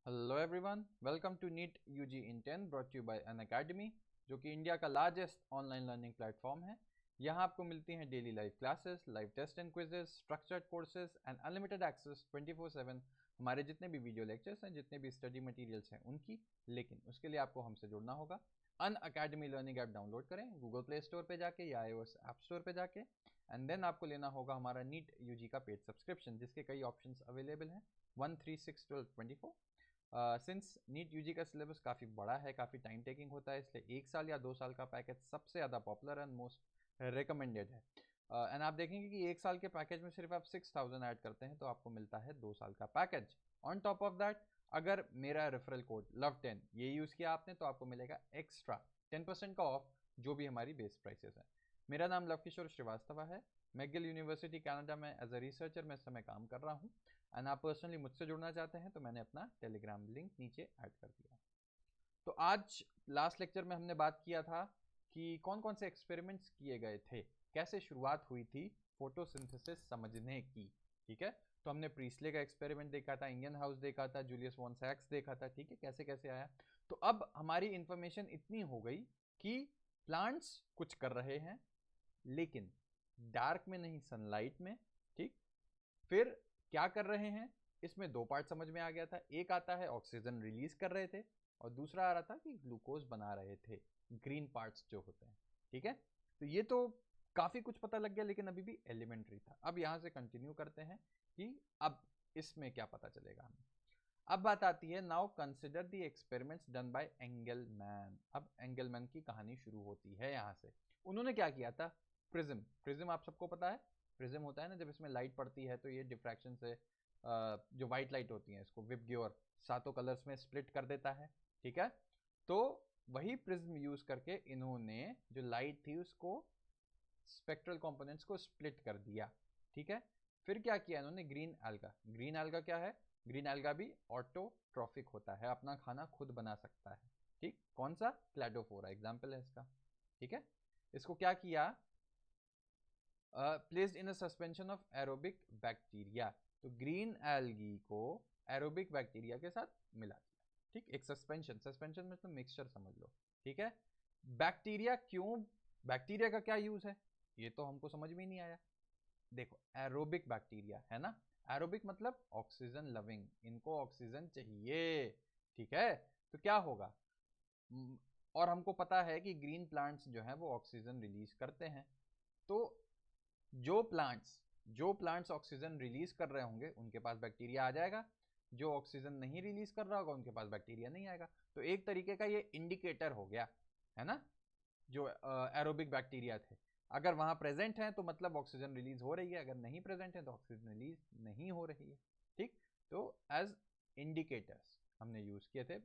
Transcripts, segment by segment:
Hello everyone, welcome to NEET UG in 10 brought you by Unacademy, जो कि India का largest online learning platform है। यहाँ आपको मिलती हैं daily live classes, live test and quizzes, structured courses and unlimited access 24/7 हमारे जितने भी वीडियो लेक्चर्स हैं, जितने भी स्टडी मटेरियल्स हैं उनकी। लेकिन उसके लिए आपको हमसे जुड़ना होगा। अनअकैडमी लर्निंग ऐप डाउनलोड करें गूगल प्ले स्टोर पर जाके या iOS ऐप स्टोर पर जाके, एंड देन आपको लेना होगा हमारा नीट यूजी का पेड सब्सक्रिप्शन, जिसके कई ऑप्शंस अवेलेबल हैं 1, 3, 6, 12, 24। सिंस नीट यूजी का सिलेबस काफ़ी बड़ा है, काफ़ी टाइम टेकिंग होता है, इसलिए 1 साल या 2 साल का पैकेज सबसे ज़्यादा पॉपुलर एंड मोस्ट रिकमेंडेड है। एंड आप देखेंगे कि 1 साल के पैकेज में सिर्फ आप 6000 ऐड करते हैं तो आपको मिलता है 2 साल का package. On top of that, अगर मेरा रेफरल कोड LOVE10 ये यूज़ किया आपने तो आपको मिलेगा एक्स्ट्रा 10% का ऑफ, जो भी हमारी बेस प्राइसेस है। मेरा नाम लव किशोर श्रीवास्तव है। मैगिल यूनिवर्सिटी कनाडा में एज अ रिसर्चर मैं इस समय काम कर रहा हूँ। एंड आप पर्सनली मुझसे जुड़ना चाहते हैं तो मैंने अपना टेलीग्राम लिंक नीचे ऐड कर दिया। तो आज लास्ट लेक्चर में हमने बात किया था कि कौन कौन से एक्सपेरिमेंट्स किए गए थे, कैसे शुरुआत हुई थी फोटोसिंथेसिस समझने की। ठीक है, तो हमने प्रीस्ले का एक्सपेरिमेंट देखा था, इंडियन हाउस देखा था, जूलियस वॉन सैक्स देखा था। ठीक है, कैसे कैसे आया। तो अब हमारी इंफॉर्मेशन इतनी हो गई कि प्लांट्स कुछ कर रहे हैं, लेकिन डार्क में नहीं, सनलाइट में। ठीक, फिर क्या कर रहे हैं, इसमें दो पार्ट समझ में आ गया था। एक आता है ऑक्सीजन रिलीज कर रहे थे, और दूसरा आ रहा था कि ग्लूकोज बना रहे थे, ग्रीन पार्ट्स जो होते हैं। ठीक है, तो ये तो काफी कुछ पता लग गया, लेकिन अभी भी एलिमेंट्री था। अब यहां से कंटिन्यू करते हैं कि अब इसमें क्या पता चलेगा हमें। अब बात आती है, now consider the experiments done by Engelmann. अब एंगलमैन की कहानी शुरू होती है यहाँ से। उन्होंने क्या किया था, प्रिज्म। प्रिज्म आप सबको पता है, प्रिज्म होता है ना, जब इसमें लाइट पड़ती है तो ये डिफ्रैक्शन से जो वाइट लाइट होती है इसको विबग्योर सातों कलर्स में स्प्लिट कर देता है। ठीक है, तो वही प्रिज्म यूज करके इन्होंने जो लाइट थी उसको स्पेक्ट्रल कंपोनेंट्स को स्प्लिट कर दिया। ठीक है, फिर क्या किया इन्होंने, ग्रीन एल्गा। ग्रीन एल्गा क्या है, ग्रीन एल्गा भी ऑटोट्रॉफिक होता है, अपना खाना खुद बना सकता है। ठीक, कौन सा, क्लैडोफोरा एग्जाम्पल है इसका। ठीक है, इसको क्या किया, placed in a suspension of aerobic bacteria. तो ग्रीन एल्गी को एरोबिक बैक्टीरिया के साथ मिला दिया। ठीक, एक सस्पेंशन, सस्पेंशन में तो मिक्सचर समझ लो। ठीक है, बैक्टीरिया क्यों, बैक्टीरिया का क्या यूज है ये तो हमको समझ में ही नहीं आया। देखो, एरोबिक बैक्टीरिया है ना, एरोबिक मतलब ऑक्सीजन लविंग, इनको ऑक्सीजन चाहिए। ठीक है, तो क्या होगा, और हमको पता है कि ग्रीन प्लांट्स जो हैं वो ऑक्सीजन रिलीज करते हैं। तो जो प्लांट्स ऑक्सीजन रिलीज कर रहे होंगे उनके पास बैक्टीरिया आ जाएगा, जो ऑक्सीजन नहीं रिलीज कर रहा होगा उनके पास बैक्टीरिया नहीं आएगा। तो एक तरीके का ये इंडिकेटर हो गया, है ना। जो एरोबिक बैक्टीरिया थे, अगर वहां प्रेजेंट हैं तो मतलब ऑक्सीजन रिलीज हो रही है, अगर नहीं प्रेजेंट है तो ऑक्सीजन रिलीज नहीं हो रही है। ठीक, तो एज इंडिकेटर्स हमने यूज किए थे,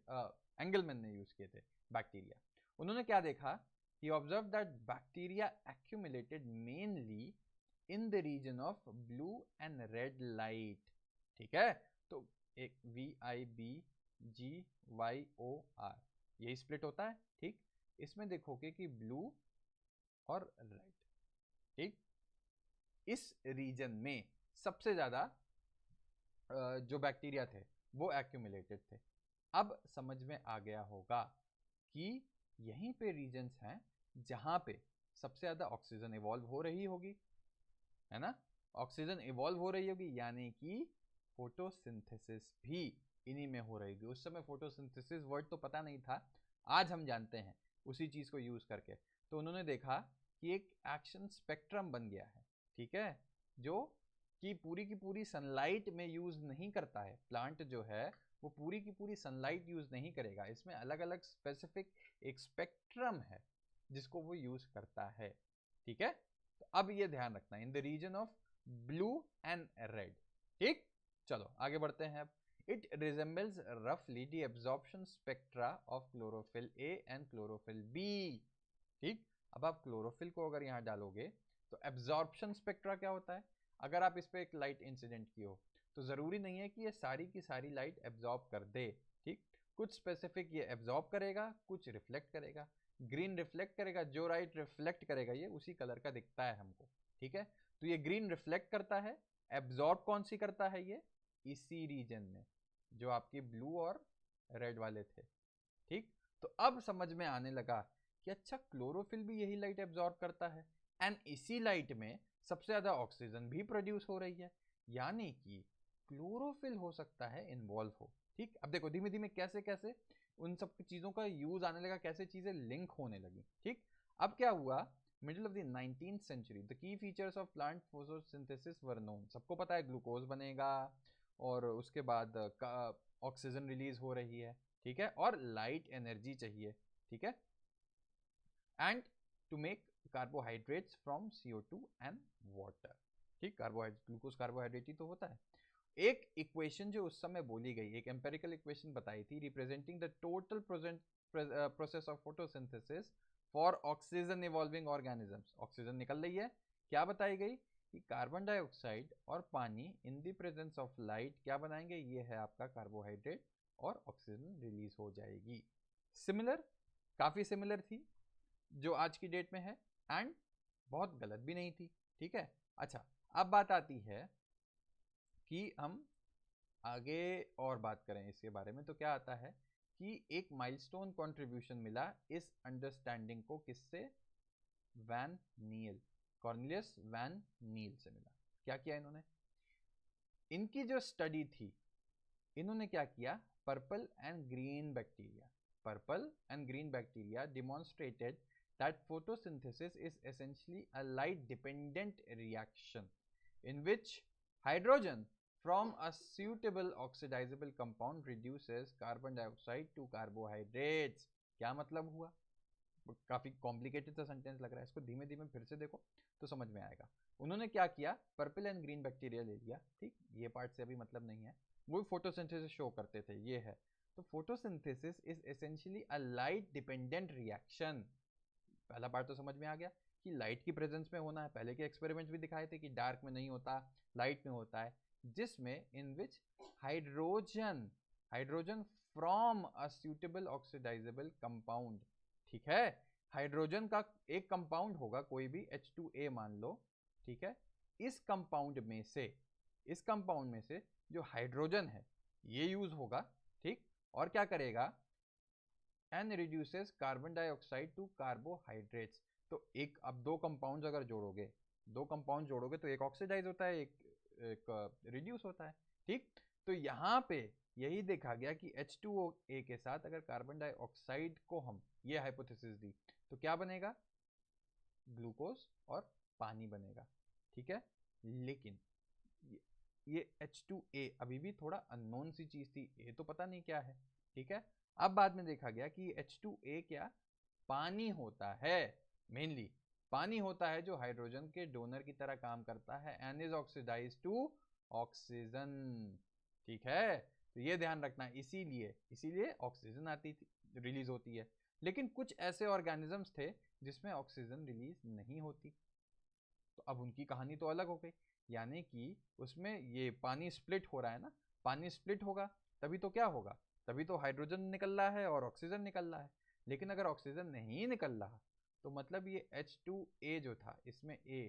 एंगलमैन ने यूज किए थे बैक्टीरिया। उन्होंने क्या देखा, he observed that bacteria accumulated mainly in the region of blue and red light। ठीक है, तो एक VIBGYOR यही स्प्लिट होता है। ठीक, इसमें देखोगे कि ब्लू और रेड। ठीक, इस रीजन में सबसे ज्यादा जो बैक्टीरिया थे वो एक्यूमुलेटेड थे। अब समझ में आ गया होगा कि यहीं पे रीजन्स हैं जहां पे सबसे ज्यादा ऑक्सीजन इवॉल्व हो रही होगी, है ना। ऑक्सीजन इवॉल्व हो रही होगी यानी कि फोटोसिंथेसिस भी इन्हीं में हो रही होगी। उस समय फोटोसिंथेसिस वर्ड तो पता नहीं था, आज हम जानते हैं उसी चीज को यूज करके। तो उन्होंने देखा कि एक एक्शन स्पेक्ट्रम बन गया है। ठीक है, जो कि पूरी की पूरी सनलाइट में यूज नहीं करता है। प्लांट जो है वो पूरी की पूरी सनलाइट यूज नहीं करेगा, इसमें अलग अलग स्पेसिफिक एक स्पेक्ट्रम है जिसको वो यूज करता है। ठीक है, तो अब ये ध्यान रखना, in the region of blue and red. ठीक, चलो आगे बढ़ते हैं। अब इट रिजेंबल्स रफली the absorption spectra of chlorophyll a and chlorophyll b. ठीक, अब आप क्लोरोफिल को अगर यहाँ डालोगे तो एब्जॉर्प्शन स्पेक्ट्रा क्या होता है, अगर आप इस पर एक लाइट इंसिडेंट की हो तो जरूरी नहीं है कि ये सारी की सारी लाइट एब्जॉर्ब कर दे। ठीक, कुछ स्पेसिफिक ये एब्जॉर्ब करेगा, कुछ रिफ्लेक्ट करेगा। ग्रीन रिफ्लेक्ट करेगा, जो लाइट रिफ्लेक्ट करेगा ये उसी कलर का दिखता है हमको। ठीक है, तो ये ग्रीन रिफ्लेक्ट करता है, एब्जॉर्ब कौन सी करता है, ये इसी रीजन में। जो आपके ब्लू और रेड वाले थे। ठीक, तो अब समझ में आने लगा कि अच्छा क्लोरोफिल भी यही लाइट एब्जॉर्ब करता है एंड इसी लाइट में सबसे ज्यादा ऑक्सीजन भी प्रोड्यूस हो रही है, यानी कि क्लोरोफिल हो सकता है इन्वॉल्व हो। ठीक, अब देखो धीमे धीमे कैसे कैसे उन सब चीजों का यूज आने लगा, कैसे चीजें लिंक होने लगी। ठीक, अब क्या हुआ, middle of the 19th century the key features of plant photosynthesis were known. सबको पता है ग्लूकोज बनेगा और उसके बाद ऑक्सीजन रिलीज हो रही है, ठीक है, और लाइट एनर्जी चाहिए, ठीक है, and to make carbohydrates from CO2 and water. ठीक, कार्बोहाइड्रेट, ग्लूकोज कार्बोहाइड्रेट ही तो होता है। एक इक्वेशन जो उस समय बोली गई, एक एम्पेरिकल इक्वेशन बताई थी representing the total process of photosynthesis for oxygen evolving organisms. Oxygen निकल रही है, क्या बताई गई कि कार्बन डाइऑक्साइड और पानी in the presence of light क्या बनाएंगे, ये है आपका कार्बोहाइड्रेट और ऑक्सीजन रिलीज हो जाएगी। सिमिलर, काफी सिमिलर थी जो आज की डेट में है एंड बहुत गलत भी नहीं थी। ठीक है, अच्छा अब बात आती है कि हम आगे और बात करें इसके बारे में, तो क्या आता है कि एक माइलस्टोन कंट्रीब्यूशन मिला इस अंडरस्टैंडिंग को, किससे, वैन नील, कॉर्नेलियस वैन नील से मिला। क्या किया इन्होंने, इनकी जो स्टडी थी, इन्होंने क्या किया, purple and green bacteria demonstrated that photosynthesis is essentially a light dependent reaction in which hydrogen from a suitable oxidizable compound reduces carbon dioxide to carbohydrates। क्या मतलब हुआ, काफी कॉम्प्लिकेटेड सा सेंटेंस लग रहा है, इसको धीमे धीमे फिर से देखो तो समझ में आएगा। उन्होंने क्या किया, पर्पल एंड ग्रीन बैक्टीरिया ले लिया, ठीक, ये पार्ट से अभी मतलब नहीं है, वो फोटोसिंथेसिस शो करते थे, ये है। तो photosynthesis is essentially a light dependent reaction. पहला पार्ट तो समझ में आ गया कि लाइट की प्रेजेंस में होना है, पहले के एक्सपेरिमेंट्स भी दिखाए थे कि डार्क में नहीं होता, लाइट में होता है, जिसमें in which hydrogen hydrogen from a suitable oxidisable compound, ठीक है, हाइड्रोजन का एक कंपाउंड होगा कोई भी, H2A मान लो, ठीक है, इस कंपाउंड में से जो हाइड्रोजन है ये यूज होगा, ठीक, और क्या करेगा, and reduces carbon dioxide to carbohydrates. तो एक, अब दो कंपाउंड अगर जोड़ोगे तो एक ऑक्सीडाइज होता है, एक रिड्यूस होता है। ठीक, तो यहाँ पे यही देखा गया कि H2O के साथ अगर कार्बन डाइऑक्साइड को हम, ये हाइपोथेसिस दी, तो क्या बनेगा, ग्लूकोज और पानी बनेगा। ठीक है, लेकिन ये H2A अभी भी थोड़ा अननोन सी चीज थी, ये तो पता नहीं क्या है। ठीक है, अब बाद में देखा गया कि H2A क्या, पानी होता है, मेनली पानी होता है जो हाइड्रोजन के डोनर की तरह काम करता है and is oxidise to oxygen. ठीक है, तो ये ध्यान रखना, इसीलिए ऑक्सीजन आती थी, रिलीज होती है। लेकिन कुछ ऐसे ऑर्गेनिजम्स थे जिसमें ऑक्सीजन रिलीज नहीं होती, तो अब उनकी कहानी तो अलग हो गई, यानी कि उसमें ये पानी स्प्लिट हो रहा है ना, पानी स्प्लिट होगा तभी तो क्या होगा, तभी तो हाइड्रोजन निकल रहा है और ऑक्सीजन निकल रहा है। लेकिन अगर ऑक्सीजन नहीं निकल रहा तो मतलब ये H2A जो था, इसमें A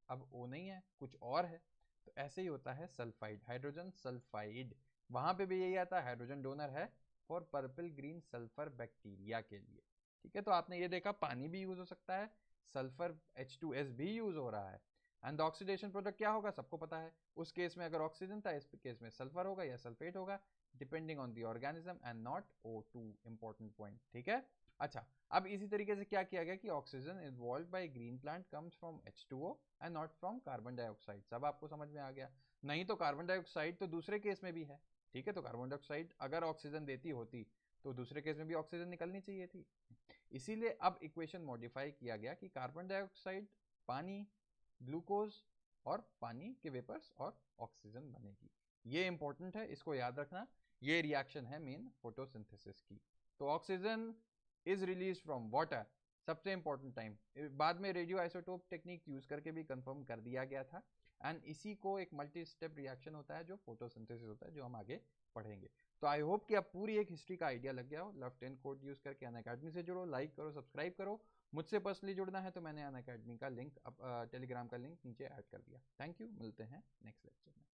अब O नहीं है, कुछ और है। तो ऐसे ही होता है सल्फाइड, हाइड्रोजन सल्फाइड, वहां पे भी यही आता है, हाइड्रोजन डोनर है for purple green sulphur bacteria के लिए। ठीक है, तो आपने ये देखा पानी भी यूज हो सकता है, सल्फर H2S भी यूज हो रहा है, एंड द ऑक्सीडेशन प्रोडक्ट क्या होगा सबको पता है, उस केस में अगर ऑक्सीजन था, इस केस में सल्फर होगा या सल्फेट होगा, depending on the organism and not O2, important point. ठीक है, अच्छा अब इसी तरीके से क्या किया गया कि oxygen involve by green plant comes from H2O and not from carbon dioxide. सब आपको समझ में आ गया, नहीं तो कार्बन डाइऑक्साइड तो दूसरे केस में भी है। ठीक है, तो कार्बन डाइऑक्साइड अगर ऑक्सीजन देती होती तो दूसरे केस में भी ऑक्सीजन निकलनी चाहिए थी, इसीलिए अब इक्वेशन मॉडिफाई किया गया कि कार्बन डाइऑक्साइड, पानी, ग्लूकोज और पानी के वेपर्स और ऑक्सीजन बनेगी। ये इंपॉर्टेंट है, इसको याद रखना, ये रिएक्शन है मेन फोटोसिंथेसिस की। तो oxygen is release from water, सबसे इंपॉर्टेंट टाइम, बाद में रेडियो आइसोटोप टेक्निक यूज करके भी कंफर्म कर दिया गया था, एंड इसी को एक मल्टी स्टेप रिएक्शन होता है जो फोटोसिंथेसिस होता है, जो हम आगे पढ़ेंगे। तो आई होप कि आप पूरी एक हिस्ट्री का आइडिया लग गया हो। लेफ्ट हैंड कोड यूज करके अनअकैडमी से जुड़ो, लाइक करो, सब्सक्राइब करो। मुझसे पर्सनली जुड़ना है तो मैंने अनअकैडमी का लिंक, टेलीग्राम का लिंक नीचे ऐड कर दिया। थैंक यू, मिलते हैं नेक्स्ट लेक्चर में।